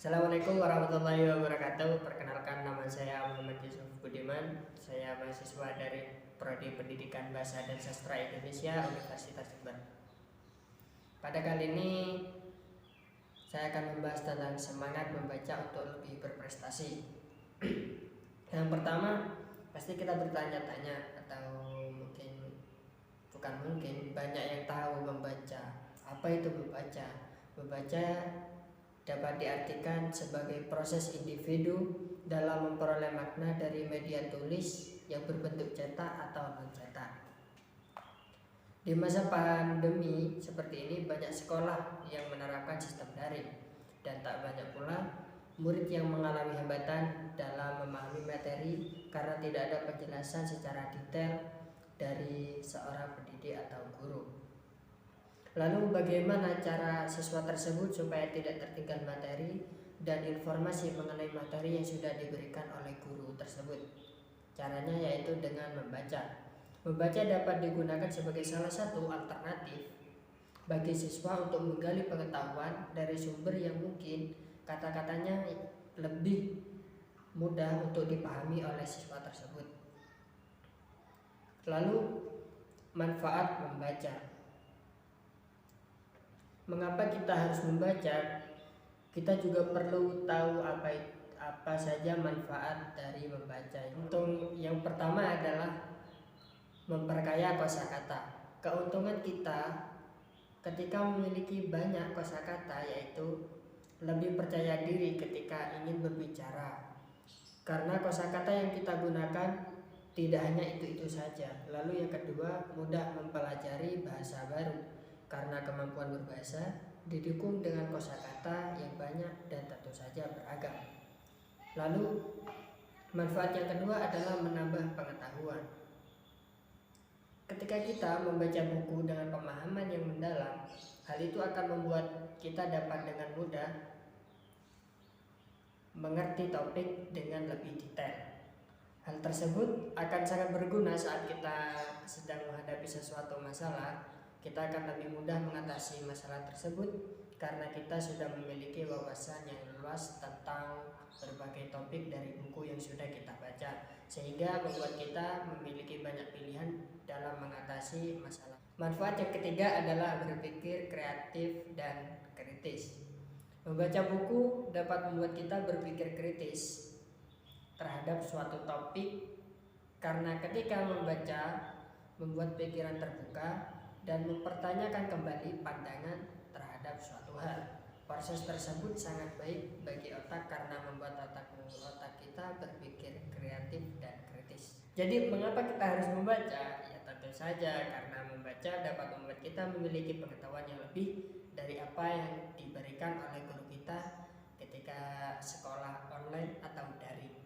Assalamualaikum warahmatullahi wabarakatuh. Perkenalkan, nama saya Muhammad Yusuf Budiman. Saya mahasiswa dari Prodi Pendidikan Bahasa dan Sastra Indonesia, Universitas Jember. Pada kali ini saya akan membahas tentang semangat membaca untuk lebih berprestasi. Yang pertama, pasti kita bertanya-tanya, atau mungkin banyak yang tahu membaca. Apa itu membaca? Membaca dapat diartikan sebagai proses individu dalam memperoleh makna dari media tulis yang berbentuk cetak atau non-cetak. Di masa pandemi seperti ini, banyak sekolah yang menerapkan sistem daring, dan tak banyak pula murid yang mengalami hambatan dalam memahami materi karena tidak ada penjelasan secara detail dari seorang pendidik atau guru. Lalu bagaimana cara siswa tersebut supaya tidak tertinggal materi dan informasi mengenai materi yang sudah diberikan oleh guru tersebut? Caranya yaitu dengan membaca. Membaca dapat digunakan sebagai salah satu alternatif bagi siswa untuk menggali pengetahuan dari sumber yang mungkin kata-katanya lebih mudah untuk dipahami oleh siswa tersebut. Lalu manfaat membaca. Mengapa kita harus membaca? Kita juga perlu tahu apa saja manfaat dari membaca. Untuk yang pertama adalah memperkaya kosakata. Keuntungan kita ketika memiliki banyak kosakata yaitu lebih percaya diri ketika ingin berbicara. Karena kosakata yang kita gunakan tidak hanya itu-itu saja. Lalu yang kedua, mudah mempelajari bahasa baru. Karena kemampuan berbahasa didukung dengan kosakata yang banyak dan tentu saja beragam. Lalu manfaat yang kedua adalah menambah pengetahuan. Ketika kita membaca buku dengan pemahaman yang mendalam, hal itu akan membuat kita dapat dengan mudah mengerti topik dengan lebih detail. Hal tersebut akan sangat berguna saat kita sedang menghadapi sesuatu masalah. Kita akan lebih mudah mengatasi masalah tersebut karena kita sudah memiliki wawasan yang luas tentang berbagai topik dari buku yang sudah kita baca, sehingga membuat kita memiliki banyak pilihan dalam mengatasi masalah. Manfaat yang ketiga adalah berpikir kreatif dan kritis. Membaca buku dapat membuat kita berpikir kritis terhadap suatu topik, karena ketika membaca membuat pikiran terbuka dan mempertanyakan kembali pandangan terhadap suatu hal. Proses tersebut sangat baik bagi otak karena membuat otak kita berpikir kreatif dan kritis. Jadi mengapa kita harus membaca? Ya tentu saja karena membaca dapat membuat kita memiliki pengetahuan yang lebih dari apa yang diberikan oleh guru kita ketika sekolah online atau daring.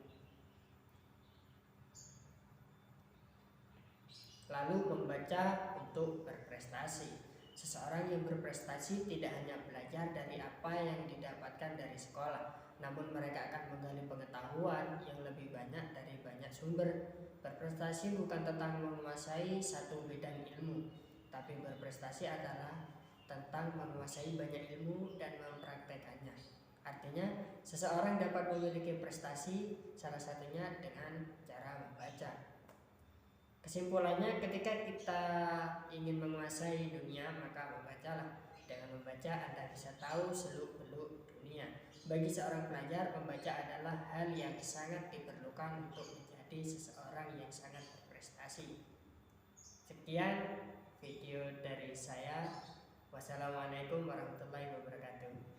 Lalu membaca untuk berprestasi. Seseorang yang berprestasi tidak hanya belajar dari apa yang didapatkan dari sekolah, namun mereka akan menggali pengetahuan yang lebih banyak dari banyak sumber. Berprestasi bukan tentang menguasai satu bidang ilmu, tapi berprestasi adalah tentang menguasai banyak ilmu dan mempraktekannya. Artinya, seseorang dapat memiliki prestasi salah satunya dengan cara membaca. Kesimpulannya, ketika kita ingin menguasai dunia, maka membacalah. Dengan membaca Anda bisa tahu seluk-beluk dunia. Bagi seorang pelajar, membaca adalah hal yang sangat diperlukan untuk menjadi seseorang yang sangat berprestasi. Sekian video dari saya. Wassalamualaikum warahmatullahi wabarakatuh.